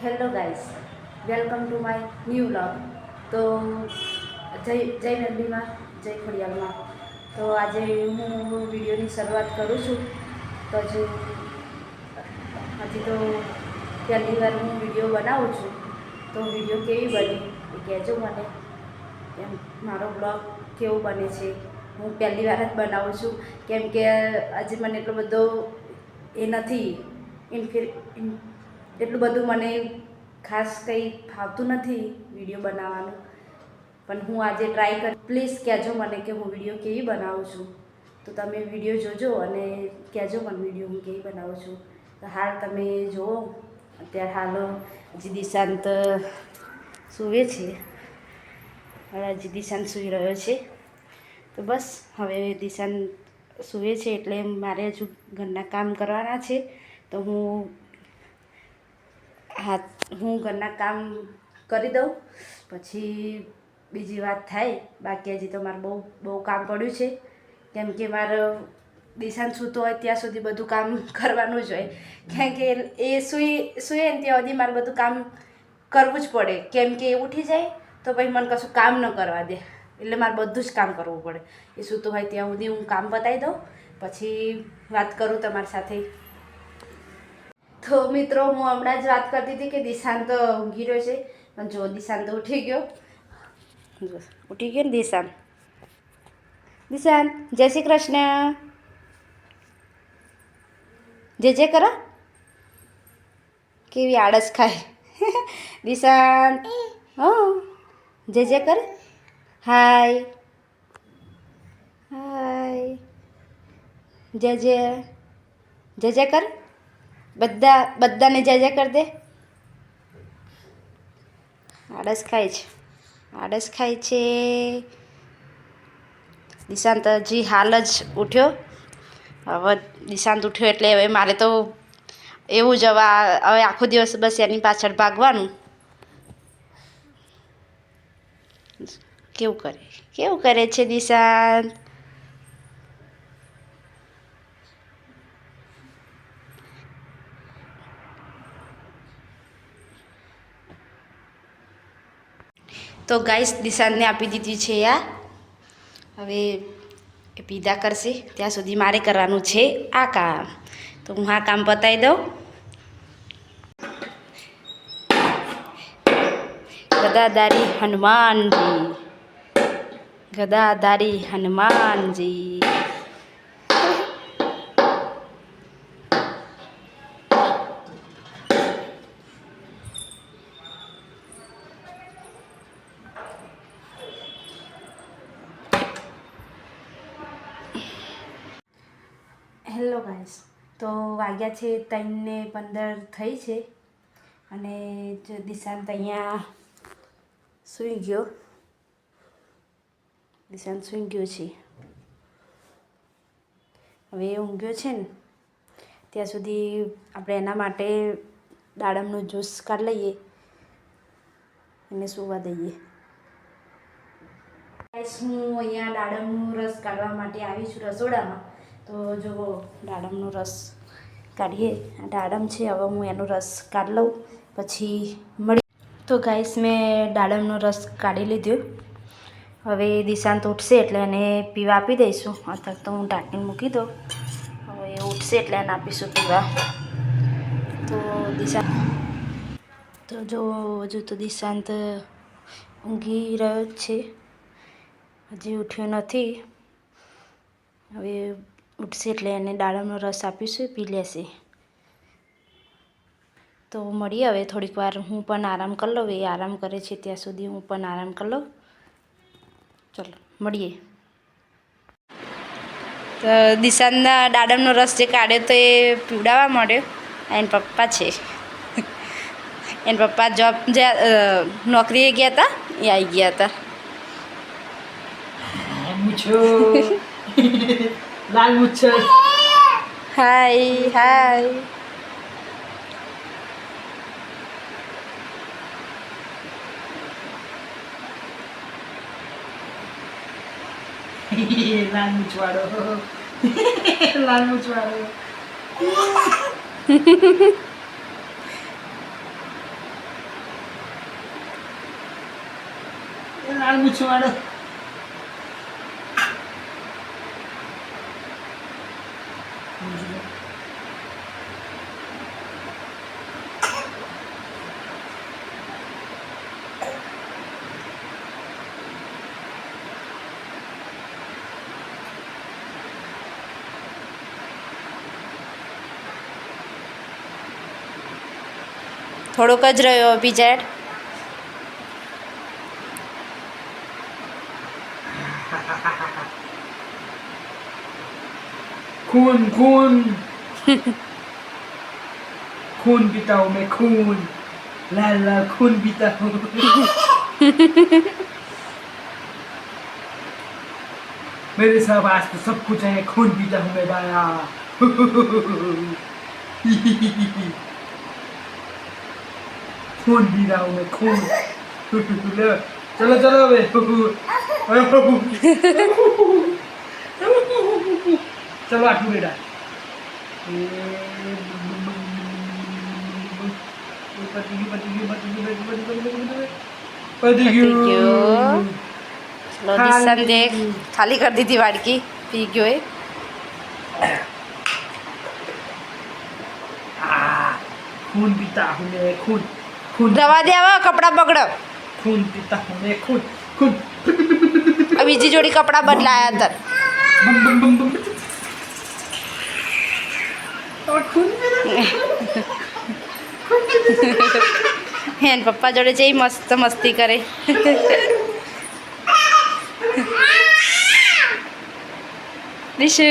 Hello guys, welcome to my new vlog. તો જય નંદીમાં, જય ખોડિયાલમાં. તો આજે હું વિડીયોની શરૂઆત કરું છું. તો હજી તો પહેલી વાર હું વિડીયો બનાવું છું. તો વિડીયો કેવી બની એ કહેજો મને. એમ મારો બ્લોગ કેવો બને છે. હું પહેલી વાર જ બનાવું છું, કેમ કે આજે મને એટલો બધો એ નથી એટલું બધું મને ખાસ કંઈ ફાવતું નથી વિડીયો બનાવવાનું. પણ હું આજે ટ્રાય કરી. પ્લીઝ કહેજો મને કે હું વિડીયો કેવી બનાવું છું. તો તમે વિડીયો જોજો અને કહેજો મને વિડીયો હું કેવી બનાવું છું. તો હાલ તમે જુઓ, અત્યારે હાલ હજી દિશાંત સૂવે છે. હજી દિશાંત સૂઈ રહ્યો છે. તો બસ હવે દિશાંત સૂવે છે એટલે મારે હજુ ઘરના કામ કરવાના છે. તો હું ઘરના કામ કરી દઉં, પછી બીજી વાત થાય. બાકી હજી તો મારે બહુ કામ પડ્યું છે, કેમ કે મારે દિશાંત સૂતો હોય ત્યાં સુધી બધું કામ કરવાનું જ હોય. કેમ કે એ સૂએ ને ત્યાં સુધી મારે બધું કામ કરવું જ પડે, કેમ કે એ ઉઠી જાય તો પછી મને કશું કામ ન કરવા દે. એટલે મારે બધું જ કામ કરવું પડે. એ સૂતો હોય ત્યાં સુધી હું કામ પતાવી દઉં, પછી વાત કરું તમારી સાથે. તો મિત્રો, હું હમણાં જ વાત કરતી હતી કે દિશાંત ઊંઘી રહ્યો છે. પણ જો દિશાંત ઉઠી ગયો ને દિશાંત. જય શ્રી કૃષ્ણ. જે કરો. કેવી આળસ ખાય દિશાંત. હા, જે કર. હાય હાય. જે કર. બધાને જય કર દે. આળસ ખાય છે. દિશાંત હજી હાલ જ ઉઠ્યો. હવે દિશાંત ઉઠ્યો એટલે હવે મારે તો એવું જ હવે આખો દિવસ બસ એની પાછળ ભાગવાનું. કેવું કરે છે દિશાંત. તો ગાઈસ, દિશાંતને આપી દીધી છે આ. હવે એ પીધા કરશે ત્યાં સુધી મારે કરવાનું છે આ કામ. તો હું આ કામ પતાવી દઉં. ગદાધારી હનુમાનજી. હેલો ગાઈસ, તો વાગ્યા છે 3:15 થઈ છે. અને જો દિશાંત અહીંયા સૂઈ ગયો છે. હવે એ ઊંઘ્યો છે ને ત્યાં સુધી આપણે એના માટે દાડમનો જ્યુસ કાઢી લઈએ, એને સૂવા દઈએ. હું અહીંયા દાડમનો રસ કાઢવા માટે આવી છું રસોડામાં. તો જો દાડમનો રસ કાઢીએ. આ દાડમ છે, હવે હું એનો રસ કાઢી લઉં પછી મળી. તો ગાઈસ, મેં દાડમનો રસ કાઢી લીધો. હવે દિશાંત ઉઠશે એટલે એને પીવા આપી દઈશું. અત્યારે તો હું ઢાંકીને મૂકી દઉં. હવે એ ઉઠશે એટલે એને આપીશું પીવા. તો હજુ તો દિશાંત ઊંઘી રહ્યો જ છે, હજી ઉઠ્યો નથી. હવે ઉઠશે એટલે એને દાડમનો રસ આપીશું, પી લેશે. તો મળીએ હવે થોડીક વાર. હું પણ આરામ કરી લઉં. એ આરામ કરે છે ત્યાં સુધી હું પણ આરામ કરી લઉં. ચલો મળીએ. તો દિશાંતના દાડમનો રસ જે કાઢ્યો તો એ પીવડાવવા માંડ્યો. એના પપ્પા છે. એના પપ્પા નોકરીએ ગયા હતા, એ આવી ગયા હતા. લાલ મુચ્છર. હાય. લાલ મૂછવાળો. મૂછ વાળો થોડોક જ રહ્યો અભિજાડ. खून खून खून पीता हूँ मैं खून लाल लाल खून पीता हूँ मेरे सब आज तो सब कुछ है खून पीता हूँ मैं बाया खून पी रहा हूँ मैं खून चलो चलो बे चलो आटू बेटा પતી ગયું. લો દિશાને દેખ, ખાલી કરી દીધી વાડકી, પી ગયો એ. खून पीता हूँ मैं खून खून રવા દે, આવા કપડાં બગડો. खून पीता हूँ मैं खून खून આ બીજી જોડી કપડાં બદલાયા હતા. बम बम बम बम और खून એન પપ્પા જોડે જઈ મસ્ત મસ્તી કરે. દિશુ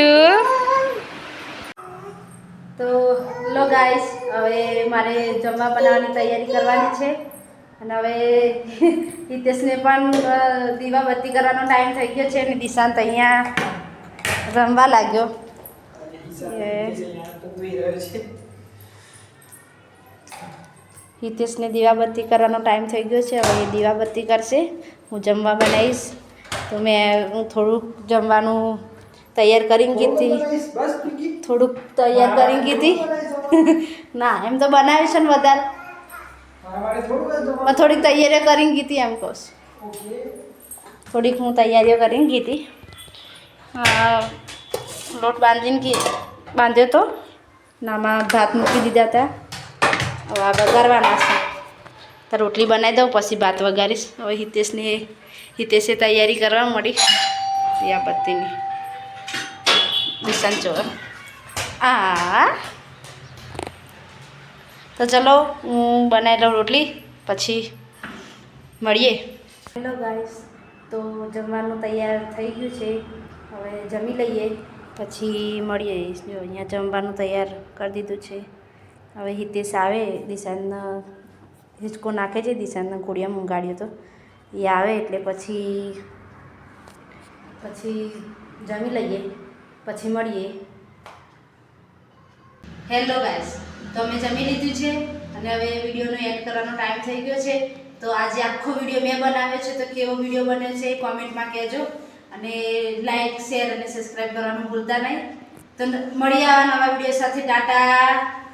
તો લો ગાઈસ, હવે મારે જમવા બનાવવાની તૈયારી કરવાની છે. અને હવે હિતેશને પણ દીવાબત્તી કરવાનો ટાઈમ થઈ ગયો છે. અને દિશાંત અહીંયા રમવા લાગ્યો. હિતેશને દીવાબત્તી કરવાનો ટાઈમ થઈ ગયો છે. હવે એ દીવાબત્તી કરશે, હું જમવા બનાવીશ. તો હું થોડુંક જમવાનું તૈયાર કરીને કીધી, થોડુંક તૈયાર કરીને કીધી. ના, એમ તો બનાવીશ ને વધારે, થોડીક તૈયારીઓ કરીને કીધી એમ કહું. થોડીક હું તૈયારીઓ કરીને કીધી. લોટ બાંધ્યો તો નામાં ભાત મૂકી દીધા હતા. હવે આ વઘારવાના છે. તો રોટલી બનાવી દઉં, પછી ભાત વઘારીશ. હવે હિતેશે તૈયારી કરવા મળી દીવાબત્તીની. દિશાંત જો તો ચલો હું બનાવી લઉં રોટલી, પછી મળીએ. હેલો ગાઈસ, તો જમવાનું તૈયાર થઈ ગયું છે. હવે જમી લઈએ, પછી મળીએ. જો અહીંયા જમવાનું તૈયાર કરી દીધું છે. હવે હિતેશ આવે, દિશાંતને હિંચકો નાખે છે, દિશાંતને ઘોડિયા મૂંગાડ્યો તો એ આવે એટલે પછી જમી લઈએ, પછી મળીએ. હેલો ગાઈસ, તો અમે જમી લીધું છે અને હવે વિડીયોનો એડ કરવાનો ટાઈમ થઈ ગયો છે. તો આજે આખો વિડીયો મેં બનાવ્યો છે. તો કેવો વિડીયો બન્યો છે એ કોમેન્ટમાં કહેજો. અને લાઈક, શેર અને સબસ્ક્રાઈબ કરવાનું ભૂલતા નહીં. તો મળીએ આવા નવા વિડીયો સાથે. ટાટા.